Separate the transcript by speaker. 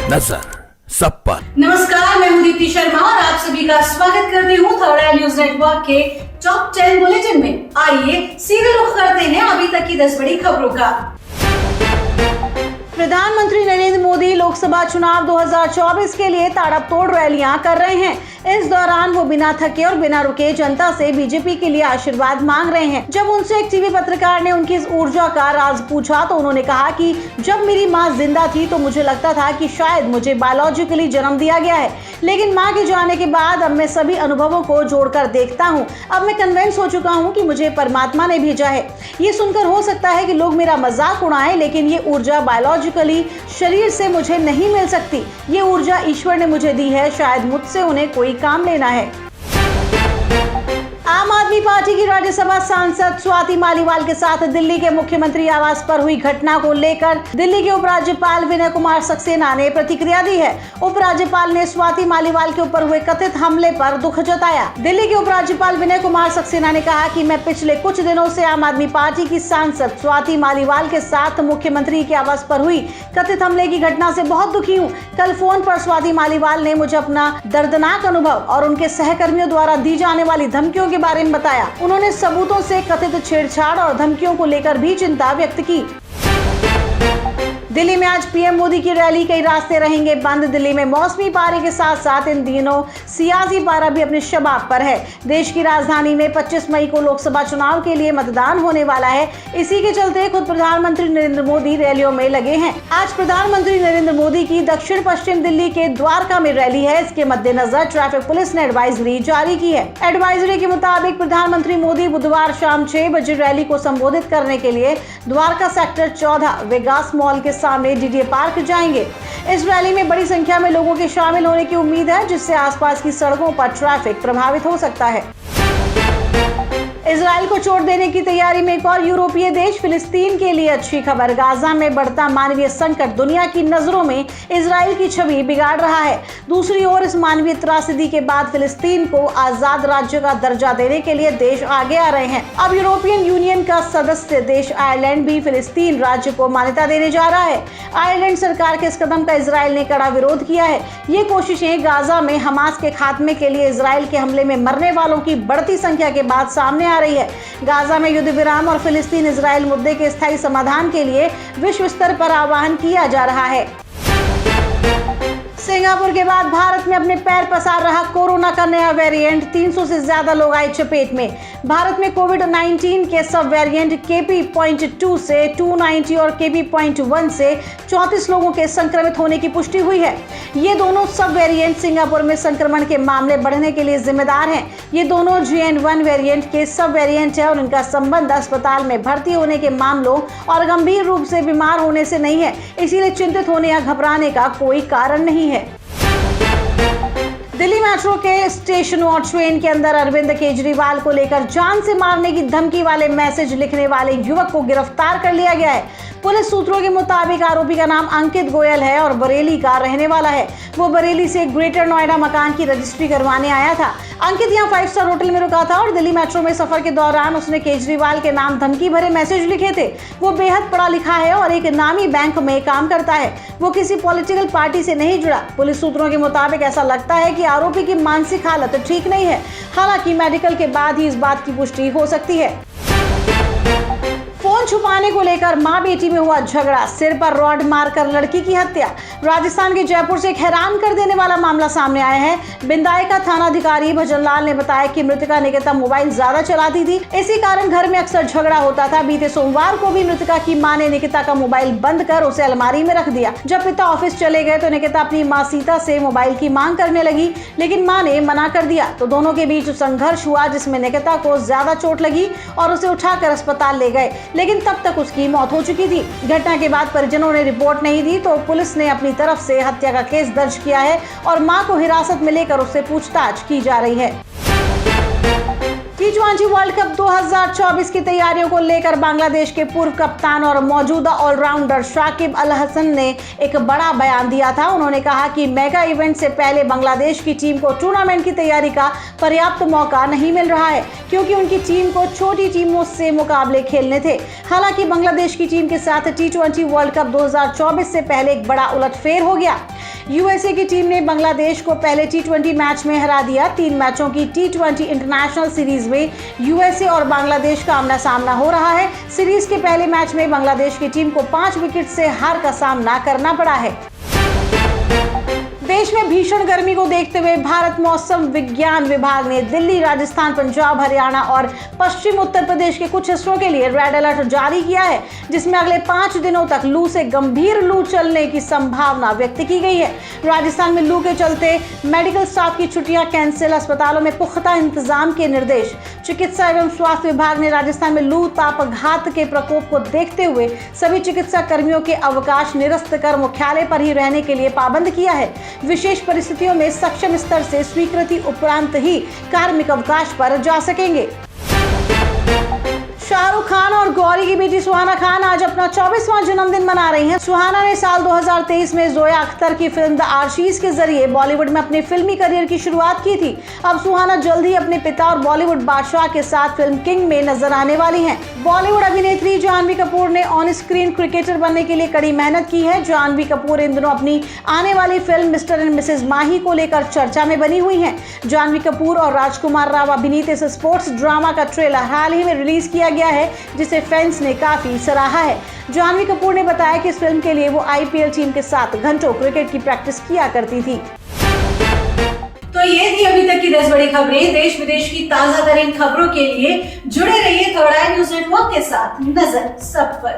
Speaker 1: नजर सब पर।
Speaker 2: नमस्कार, मैं हूं दीप्ति शर्मा और आप सभी का स्वागत करती हूं थर्ड आई न्यूज नेटवर्क के टॉप 10 बुलेटिन में। आइए सीधे रुख करते हैं अभी तक की 10 बड़ी खबरों का। प्रधानमंत्री नरेंद्र मोदी लोकसभा चुनाव 2024 के लिए ताबड़तोड़ रैलियां कर रहे हैं। इस दौरान वो बिना थके और बिना रुके जनता से बीजेपी के लिए आशीर्वाद मांग रहे हैं। जब उनसे एक टीवी पत्रकार ने उनकी इस ऊर्जा का राज पूछा तो उन्होंने कहा कि जब मेरी माँ जिंदा थी तो मुझे लगता था कि शायद मुझे बायोलॉजिकली जन्म दिया गया है, लेकिन माँ के जाने के बाद अब मैं सभी अनुभवों को जोड़कर देखता हूँ। अब मैं कन्विंस हो चुका हूँ कि मुझे परमात्मा ने भेजा है। ये सुनकर हो सकता है कि लोग मेरा मजाक उड़ाएं, लेकिन ये ऊर्जा बायोलॉजिकली शरीर से मुझे नहीं मिल सकती। ये ऊर्जा ईश्वर ने मुझे दी है, शायद मुझसे उन्हें कोई काम लेना है। आम आदमी पार्टी की राज्यसभा सांसद स्वाति मालीवाल के साथ दिल्ली के मुख्यमंत्री आवास पर हुई घटना को लेकर दिल्ली के उपराज्यपाल विनय कुमार सक्सेना ने प्रतिक्रिया दी है। उपराज्यपाल ने स्वाति मालीवाल के ऊपर हुए कथित हमले पर दुख जताया। दिल्ली के उपराज्यपाल विनय कुमार सक्सेना ने कहा कि मैं पिछले कुछ दिनों से आम आदमी पार्टी की सांसद स्वाति मालीवाल के साथ मुख्यमंत्री के आवास पर हुई कथित हमले की घटना से बहुत दुखी हूँ। कल फोन पर स्वाति मालीवाल ने मुझे अपना दर्दनाक अनुभव और उनके सहकर्मियों द्वारा दी जाने वाली धमकियों के बारे में बताया। उन्होंने सबूतों से कथित छेड़छाड़ और धमकियों को लेकर भी चिंता व्यक्त की। दिल्ली में आज पीएम मोदी की रैली, कई रास्ते रहेंगे बंद। दिल्ली में मौसमी पारे के साथ साथ इन दिनों सियासी पारा भी अपने शबाब पर है। देश की राजधानी में 25 मई को लोकसभा चुनाव के लिए मतदान होने वाला है। इसी के चलते खुद प्रधानमंत्री नरेंद्र मोदी रैलियों में लगे हैं। आज प्रधानमंत्री नरेंद्र मोदी की दक्षिण पश्चिम दिल्ली के द्वारका में रैली है। इसके मद्देनजर ट्रैफिक पुलिस ने एडवाइजरी जारी की है। एडवाइजरी के मुताबिक प्रधानमंत्री मोदी बुधवार शाम 6 बजे रैली को संबोधित करने के लिए द्वारका सेक्टर 14 वेगास मॉल के सामने डीडीए पार्क जाएंगे। इस रैली में बड़ी संख्या में लोगों के शामिल होने की उम्मीद है, जिससे आसपास की सड़कों पर ट्रैफिक प्रभावित हो सकता है। इजराइल को चोट देने की तैयारी में एक और यूरोपीय देश। फिलिस्तीन के लिए अच्छी खबर, गाजा में बढ़ता मानवीय संकट दुनिया की नजरों में इजराइल की छवि बिगाड़ रहा है। दूसरी ओर इस मानवीय त्रासदी के बाद फिलिस्तीन को आजाद राज्य का दर्जा देने के लिए देश आगे आ रहे हैं। अब यूरोपियन यूनियन का सदस्य देश आयरलैंड भी फिलिस्तीन राज्य को मान्यता देने जा रहा है। आयरलैंड सरकार के इस कदम का इजराइल ने कड़ा विरोध किया है। ये कोशिशें गाजा में हमास के खात्मे के लिए इजराइल के हमले में मरने वालों की बढ़ती संख्या के बाद सामने आ रही है। गाजा में युद्ध विराम और फिलिस्तीन इजराइल मुद्दे के स्थायी समाधान के लिए विश्व स्तर पर आह्वान किया जा रहा है। सिंगापुर के बाद भारत में अपने पैर पसार रहा कोरोना का नया वेरिएंट, 300 से ज्यादा लोग आए चपेट में। भारत में कोविड-19 के सब वेरिएंट KP.2 से 290 और KP.1 से 34 लोगों के संक्रमित होने की पुष्टि हुई है। ये दोनों सब वेरिएंट सिंगापुर में संक्रमण के मामले बढ़ने के लिए जिम्मेदार हैं। ये दोनों JN.1 वेरिएंट के सब वेरिएंट है और इनका संबंध अस्पताल में भर्ती होने के मामलों और गंभीर रूप से बीमार होने से नहीं है। इसीलिए चिंतित होने या घबराने का कोई कारण नहीं है। दिल्ली मेट्रो के स्टेशनों और ट्रेन के अंदर अरविंद केजरीवाल को लेकर जान से मारने की धमकी वाले मैसेज लिखने वाले युवक को गिरफ्तार कर लिया गया है। पुलिस सूत्रों के मुताबिक आरोपी का नाम अंकित गोयल है और बरेली का रहने वाला है। वो बरेली से ग्रेटर नोएडा मकान की रजिस्ट्री करवाने आया था। अंकित यहाँ 5 स्टार होटल में रुका था और दिल्ली मेट्रो में सफर के दौरान उसने केजरीवाल के नाम धमकी भरे मैसेज लिखे थे। वो बेहद पढ़ा लिखा है और एक नामी बैंक में काम करता है। वो किसी पॉलिटिकल पार्टी से नहीं जुड़ा। पुलिस सूत्रों के मुताबिक ऐसा लगता है कि आरोपी की मानसिक हालत ठीक नहीं है। हालांकि मेडिकल के बाद ही इस बात की पुष्टि हो सकती है। फोन छुपाने को लेकर मां बेटी में हुआ झगड़ा, सिर पर रॉड मारकर लड़की की हत्या। राजस्थान के जयपुर से एक हैरान कर देने वाला मामला सामने आया है। बिंदाई का थाना अधिकारी भजनलाल ने बताया कि मृतका निकिता मोबाइल ज्यादा चलाती थी, इसी कारण घर में अक्सर झगड़ा होता था। बीते सोमवार को भी मृतका की मां ने निकिता का मोबाइल बंद कर उसे अलमारी में रख दिया। जब पिता ऑफिस चले गए तो निकिता अपनी मां सीता से मोबाइल की मांग करने लगी, लेकिन मां ने मना कर दिया। तो दोनों के बीच संघर्ष हुआ, जिसमें निकिता को ज्यादा चोट लगी और उसे उठाकर अस्पताल ले गए, लेकिन तब तक उसकी मौत हो चुकी थी। घटना के बाद परिजनों ने रिपोर्ट नहीं दी तो पुलिस ने अपनी तरफ से हत्या का केस दर्ज किया है और मां को हिरासत में लेकर उससे पूछताछ की जा रही है। T20 वर्ल्ड कप 2024 की तैयारियों को लेकर बांग्लादेश के पूर्व कप्तान और मौजूदा ऑलराउंडर शाकिब अल हसन ने एक बड़ा बयान दिया था। उन्होंने कहा कि मेगा इवेंट से पहले बांग्लादेश की टीम को टूर्नामेंट की तैयारी का पर्याप्त मौका नहीं मिल रहा है, क्योंकि उनकी टीम को छोटी टीमों से मुकाबले खेलने थे। हालांकि बांग्लादेश की टीम के साथ T20 वर्ल्ड कप 2024 से पहले एक बड़ा उलटफेर हो गया। यूएसए की टीम ने बांग्लादेश को पहले T20 मैच में हरा दिया। 3 मैचों की T20 इंटरनेशनल सीरीज में यूएसए और बांग्लादेश का आमना सामना हो रहा है। सीरीज के पहले मैच में बांग्लादेश की टीम को 5 विकेट से हार का सामना करना पड़ा है। देश में भीषण गर्मी को देखते हुए भारत मौसम विज्ञान विभाग ने दिल्ली, राजस्थान, पंजाब, हरियाणा और पश्चिम उत्तर प्रदेश के कुछ हिस्सों के लिए रेड अलर्ट जारी किया है, जिसमें अगले 5 दिनों तक लू से गंभीर लू चलने की संभावना व्यक्त की गई है। राजस्थान में लू के चलते मेडिकल स्टाफ की छुट्टियां कैंसिल, अस्पतालों में पुख्ता इंतजाम के निर्देश। चिकित्सा एवं स्वास्थ्य विभाग ने राजस्थान में लू तापघात के प्रकोप को देखते हुए सभी चिकित्सा कर्मियों के अवकाश निरस्त कर मुख्यालय पर ही रहने के लिए पाबंद किया है। विशेष परिस्थितियों में सक्षम स्तर से स्वीकृति उपरांत ही कार्मिक अवकाश पर जा सकेंगे। शाहरुख खान और गौरी की बेटी सुहाना खान आज अपना 24वां जन्मदिन मना रही हैं। सुहाना ने साल 2023 में जोया अख्तर की फिल्म द आर्शीज के जरिए बॉलीवुड में अपने फिल्मी करियर की शुरुआत की थी। अब सुहाना जल्द ही अपने पिता और बॉलीवुड बादशाह के साथ फिल्म किंग में नजर आने वाली हैं। बॉलीवुड अभिनेत्री जानवी कपूर ने ऑन स्क्रीन क्रिकेटर बनने के लिए कड़ी मेहनत की है। जानवी कपूर इन दिनों अपनी आने वाली फिल्म मिस्टर एंड मिसेज माही को लेकर चर्चा में बनी हुई हैं। जानवी कपूर और राजकुमार राव अभिनीत इस स्पोर्ट्स ड्रामा का ट्रेलर हाल ही में रिलीज किया गया है, जिसे फैंस ने काफी सराहा है। जानवी कपूर ने बताया कि इस फिल्म के लिए वो आईपीएल टीम के साथ घंटों क्रिकेट की प्रैक्टिस किया करती थी।
Speaker 1: तो ये थी अभी तक की 10 बड़ी खबरें। देश विदेश की ताजा तरीन खबरों के लिए जुड़े रहिए थर्ड आई न्यूज नेटवर्क के साथ। नजर सब पर।